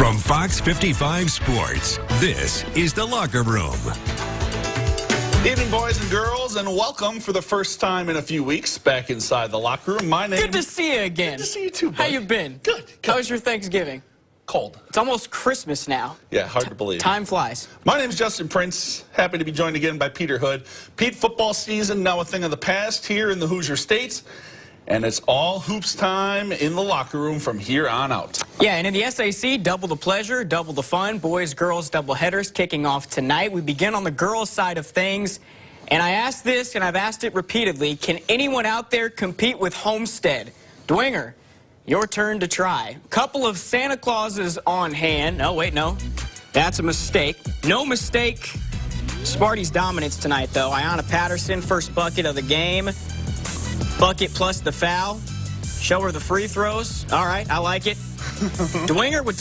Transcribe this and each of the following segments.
From Fox 55 Sports, this is The Locker Room. Evening, boys and girls, and welcome for the first time in a few weeks back inside The Locker Room. My name... Good to see you again. Good to see you too, bud. How you been? Good. How was your Thanksgiving? Cold. It's almost Christmas now. Yeah, hard to believe. Time flies. My name's Justin Prince. Happy to be joined again by Peter Hood. Pete, football season now a thing of the past here in the Hoosier States. And it's all hoops time in the locker room from here on out. Yeah, and in the SAC, double the pleasure, double the fun. Boys, girls, double headers kicking off tonight. We begin on the girls' side of things. And I asked this, and I've asked it repeatedly. Can anyone out there compete with Homestead? Dwinger, your turn to try. Couple of Santa Clauses on hand. No, wait, no. That's a mistake. No mistake. Sparty's dominance tonight, though. Ayanna Patterson, first bucket of the game. Bucket plus the foul. Show her the free throws. All right, I like it. Dwinger would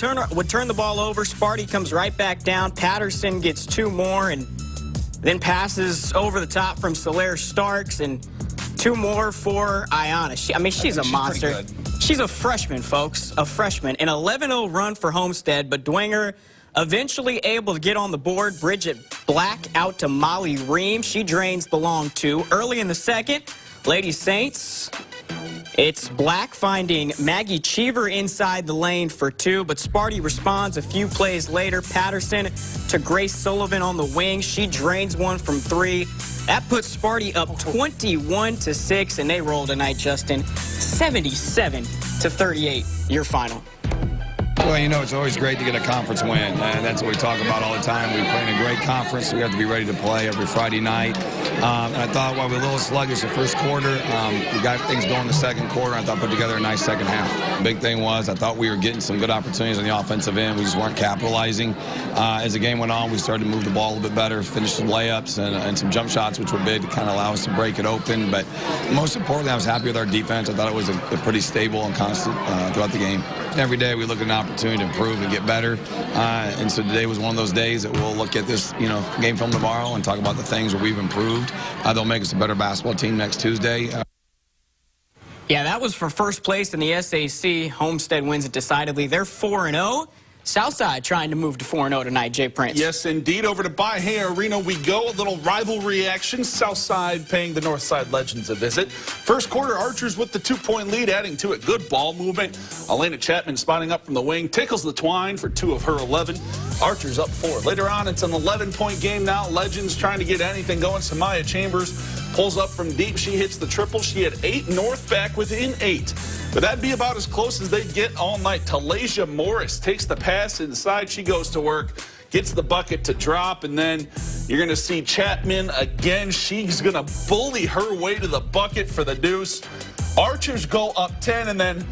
turn the ball over. Sparty comes right back down. Patterson gets two more and then passes over the top from Solaire Starks and two more for Ayanna. She's a monster. She's a freshman, folks, a freshman. An 11-0 run for Homestead, but Dwinger eventually able to get on the board. Bridget Black out to Molly Ream. She drains the long two. Early in the second, Lady Saints, it's Black finding Maggie Cheever inside the lane for two, but Sparty responds a few plays later. Patterson to Grace Sullivan on the wing. She drains one from three. That puts Sparty up 21-6, and they roll tonight, Justin. 77-38, your final. Well, you know, it's always great to get a conference win, and that's what we talk about all the time. We play in a great conference, so we have to be ready to play every Friday night. And I thought while we were a little sluggish the first quarter, we got things going the second quarter. I thought put together a nice second half. The big thing was I thought we were getting some good opportunities on the offensive end. We just weren't capitalizing. As the game went on, we started to move the ball a little bit better, finish some layups and some jump shots, which were big to kind of allow us to break it open. But most importantly, I was happy with our defense. I thought it was a pretty stable and constant throughout the game. Every day we look at an opportunity to improve and get better, and so today was one of those days that we'll look at this, game film tomorrow and talk about the things where we've improved. They'll make us a better basketball team next Tuesday. Yeah, that was for first place in the SAC. Homestead wins it decidedly. They're 4-0. Southside trying to move to 4-0 tonight, Jay Prince. Yes, indeed. Over to By-Hay Arena we go. A little rivalry action. Southside paying the Northside Legends a visit. First quarter, Archers with the 2-point lead, adding to it. Good ball movement. Elena Chapman spotting up from the wing. Tickles the twine for 2 of her 11. Archers up 4. Later on, it's an 11-point game now. Legends trying to get anything going. Samaya Chambers pulls up from deep. She hits the triple. She had 8. North back within 8. But that'd be about as close as they'd get all night. Talasia Morris takes the pass inside. She goes to work, gets the bucket to drop, and then you're going to see Chapman again. She's going to bully her way to the bucket for the deuce. Archers go up 10, and then,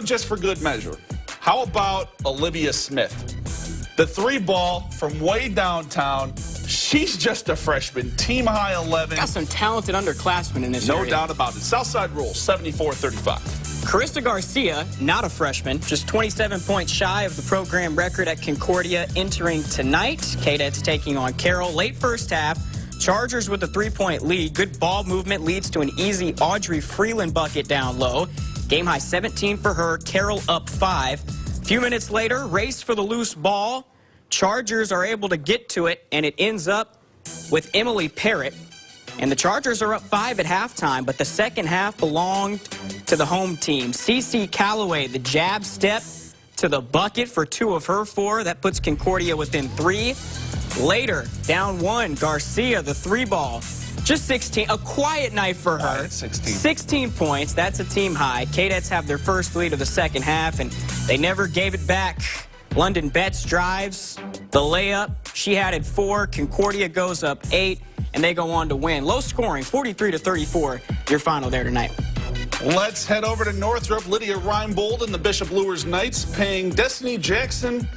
just for good measure, how about Olivia Smith? The 3-ball from way downtown. She's just a freshman, team high 11. Got some talented underclassmen in this area. No doubt about it. Southside rules, 74-35. Carissa Garcia, not a freshman, just 27 points shy of the program record at Concordia entering tonight. Cadets taking on Carroll. Late first half, Chargers with a 3-point lead. Good ball movement leads to an easy Audrey Freeland bucket down low. Game high 17 for her. Carroll up 5. A few minutes later, race for the loose ball. Chargers are able to get to it, and it ends up with Emily Parrott. And the Chargers are up 5 at halftime, but the second half belonged to the home team. Cece Calloway, the jab step to the bucket for 2 of her 4. That puts Concordia within 3. Later, down 1, Garcia, the 3-ball. Just 16, a quiet night for her. 16 points, that's a team high. Cadets have their first lead of the second half, and they never gave it back. London Betts drives the layup. She had it 4. Concordia goes up 8. And they go on to win. Low scoring, 43-34, your final there tonight. Let's head over to Northrop. Lydia Reinbold and the Bishop Luers Knights paying Destiny Jackson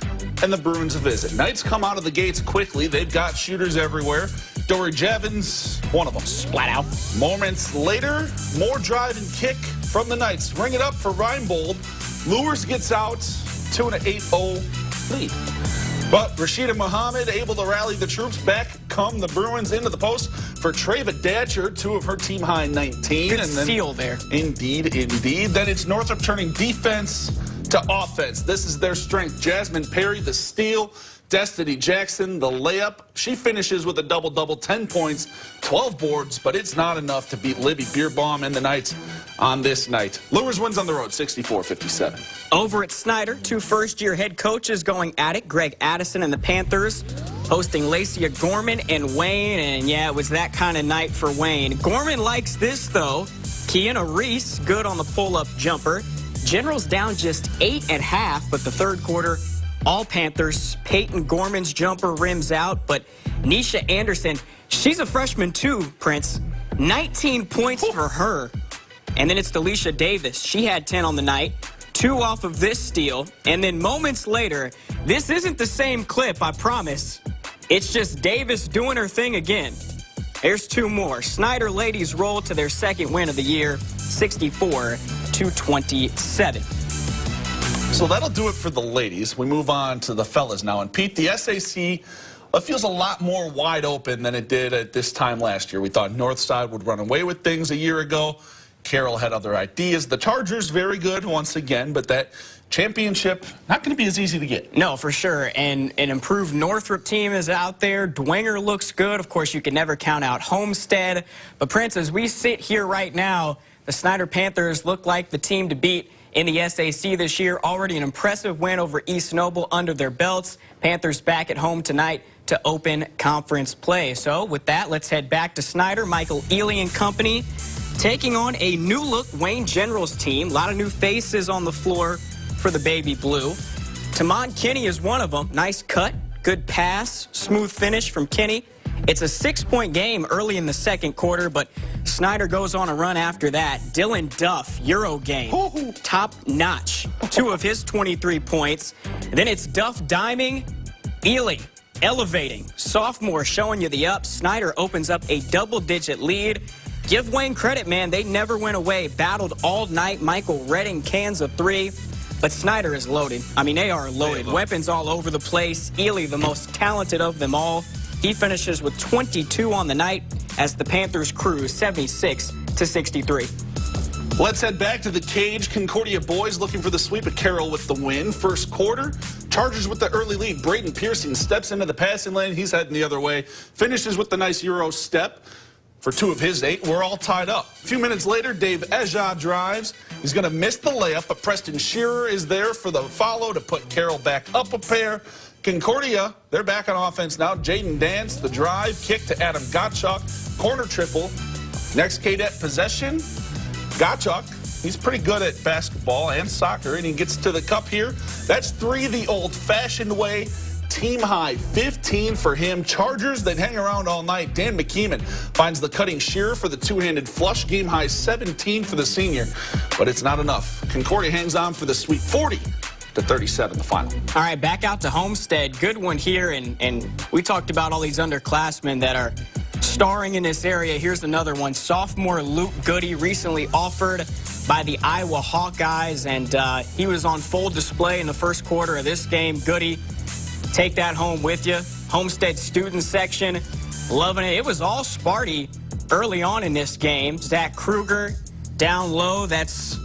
and the Bruins a visit. Knights come out of the gates quickly. They've got shooters everywhere. Dory Javins, one of them. Splat out. Moments later, more drive and kick from the Knights. Ring it up for Reinbold. Luers gets out to an 8-0 lead. But Rashida Muhammad able to rally the troops. Back come the Bruins into the post for Treva Datcher, 2 of her team high 19. Good and then, seal there. Indeed, indeed. Then it's Northrop turning defense to offense. This is their strength. Jasmine Perry, the steal. Destiny Jackson, the layup. She finishes with a double-double, 10 points, 12 boards, but it's not enough to beat Libby Beerbaum and the Knights on this night. Lures wins on the road, 64-57. Over at Snyder, 2 first-year head coaches going at it. Greg Addison and the Panthers hosting Lacia Gorman and Wayne, and yeah, it was that kind of night for Wayne. Gorman likes this, though. Kiana Reese, good on the pull-up jumper. Generals down just 8 at half, but the third quarter, all Panthers. Peyton Gorman's jumper rims out, but Nisha Anderson, she's a freshman too, Prince. 19 points for her. And then it's Delisha Davis. She had 10 on the night, 2 off of this steal. And then moments later, this isn't the same clip, I promise. It's just Davis doing her thing again. There's 2 more. Snyder ladies roll to their second win of the year, 64-27. So that'll do it for the ladies. We move on to the fellas now. And Pete, the SAC feels a lot more wide open than it did at this time last year. We thought Northside would run away with things a year ago. Carroll had other ideas. The Chargers, very good once again, but that championship, not going to be as easy to get. No, for sure. And an improved Northrop team is out there. Dwenger looks good. Of course, you can never count out Homestead. But, Prince, as we sit here right now, the Snyder Panthers look like the team to beat in the SAC this year. Already an impressive win over East Noble under their belts. Panthers back at home tonight to open conference play. So with that, let's head back to Snyder. Michael Ely and company taking on a new-look Wayne Generals team. A lot of new faces on the floor for the Baby Blue. Tamon Kinney is one of them. Nice cut, good pass, smooth finish from Kinney. It's a 6-point game early in the second quarter, but Snyder goes on a run after that. Dylan Duff, Euro game, top notch. 2 of his 23 points. Then it's Duff diming, Ely elevating. Sophomore showing you the up. Snyder opens up a double-digit lead. Give Wayne credit, man. They never went away. Battled all night. Michael Redding cans of 3. But Snyder is loaded. I mean, they are loaded. Weapons all over the place. Ely, the most talented of them all. He finishes with 22 on the night as the Panthers cruise 76-63. Let's head back to the cage. Concordia boys looking for the sweep at Carroll with the win. First quarter, Chargers with the early lead. Braden Pearson steps into the passing lane. He's heading the other way. Finishes with the nice Euro step. For 2 of his 8, we're all tied up. A few minutes later, Dave Eja drives. He's going to miss the layup, but Preston Shearer is there for the follow to put Carroll back up a pair. Concordia, they're back on offense now. Jaden Dance, the drive, kick to Adam Gottschalk, corner triple. Next Cadet possession, Gottschalk. He's pretty good at basketball and soccer, and he gets to the cup here. That's 3 the old-fashioned way. Team high, 15 for him. Chargers, they'd hang around all night. Dan McKeeman finds the cutting Shearer for the 2-handed flush. Game high, 17 for the senior, but it's not enough. Concordia hangs on for the sweep, 40-37, the final. All right, back out to Homestead. Good one here, and we talked about all these underclassmen that are starring in this area. Here's another one. Sophomore Luke Goody, recently offered by the Iowa Hawkeyes, and he was on full display in the first quarter of this game. Goody, take that home with you. Homestead student section, loving it. It was all Sparty early on in this game. Zach Kruger down low. That's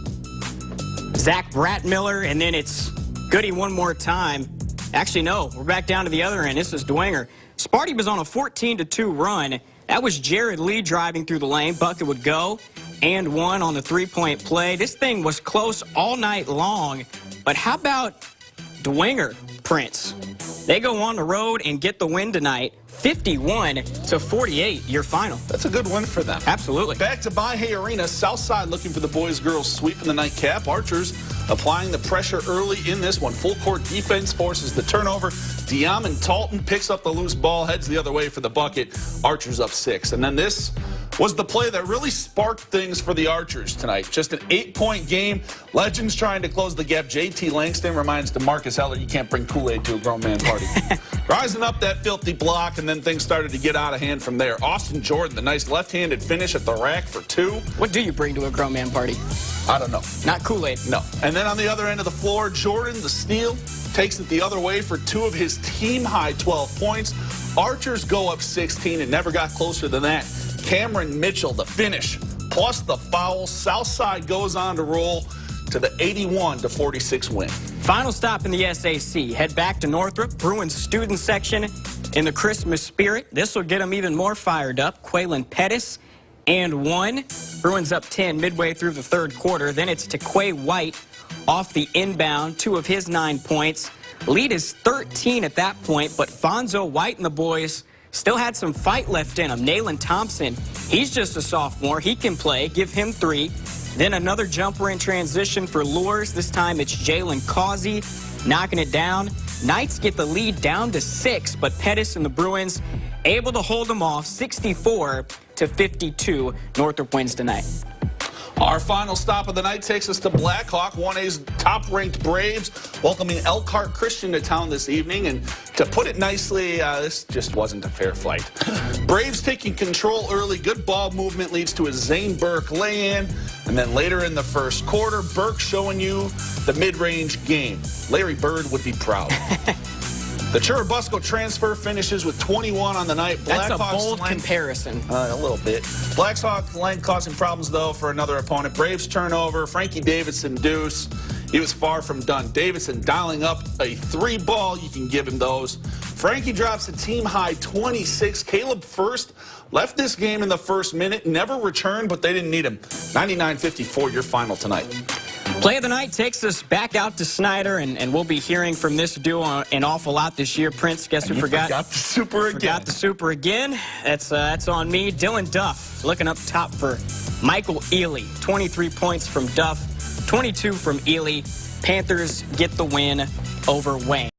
Zach Bratmiller, and then it's Goody one more time. Actually, no, we're back down to the other end. This is Dwenger. Sparty was on a 14-2 run. That was Jared Lee driving through the lane. Bucket would go and 1 on the 3-point play. This thing was close all night long. But how about Dwenger, Prince? They go on the road and get the win tonight, 51-48, your final. That's a good win for them. Absolutely. Back to By-Hay Arena, Southside looking for the boys-girls sweep in the nightcap. Archers applying the pressure early in this one. Full court defense forces the turnover. Diamond Talton picks up the loose ball, heads the other way for the bucket. Archers up 6. And then this was the play that really sparked things for the Archers tonight. Just an 8-point game. Legends trying to close the gap. JT Langston reminds DeMarcus Heller, you can't bring Kool-Aid to a grown man party. Rising up that filthy block, and then things started to get out of hand from there. Austin Jordan, the nice left-handed finish at the rack for 2. What do you bring to a grown man party? I don't know. Not Kool-Aid. No. And then on the other end of the floor, Jordan, the steal, takes it the other way for 2 of his team-high 12 points. Archers go up 16 and never got closer than that. Cameron Mitchell, the finish, plus the foul. Southside goes on to roll to the 81-46 win. Final stop in the SAC. Head back to Northrop. Bruins student section in the Christmas spirit. This will get them even more fired up. Quaylen Pettis and 1. Bruins up 10 midway through the third quarter. Then it's to Quay White off the inbound, 2 of his 9 points. Lead is 13 at that point, but Fonzo White and the boys still had some fight left in him. Nayland Thompson, he's just a sophomore. He can play. Give him 3. Then another jumper in transition for Lures. This time it's Jalen Causey knocking it down. Knights get the lead down to 6, but Pettis and the Bruins able to hold them off 64-52. Northrop wins tonight. Our final stop of the night takes us to Blackhawk, 1A's top-ranked Braves, welcoming Elkhart Christian to town this evening. And to put it nicely, this just wasn't a fair fight. Braves taking control early. Good ball movement leads to a Zane Burke lay-in. And then later in the first quarter, Burke showing you the mid-range game. Larry Bird would be proud. The Churubusco transfer finishes with 21 on the night. That's a bold comparison. A little bit. Blackhawk length causing problems, though, for another opponent. Braves turnover. Frankie Davidson deuce. He was far from done. Davidson dialing up a 3-ball. You can give him those. Frankie drops a team-high 26. Caleb First left this game in the first minute. Never returned, but they didn't need him. 99-54, your final tonight. Play of the night takes us back out to Snyder, and we'll be hearing from this duo an awful lot this year. Prince, guess who forgot the super again? Forgot the super again. That's on me. Dylan Duff looking up top for Michael Ely. 23 points from Duff, 22 from Ely. Panthers get the win over Wayne.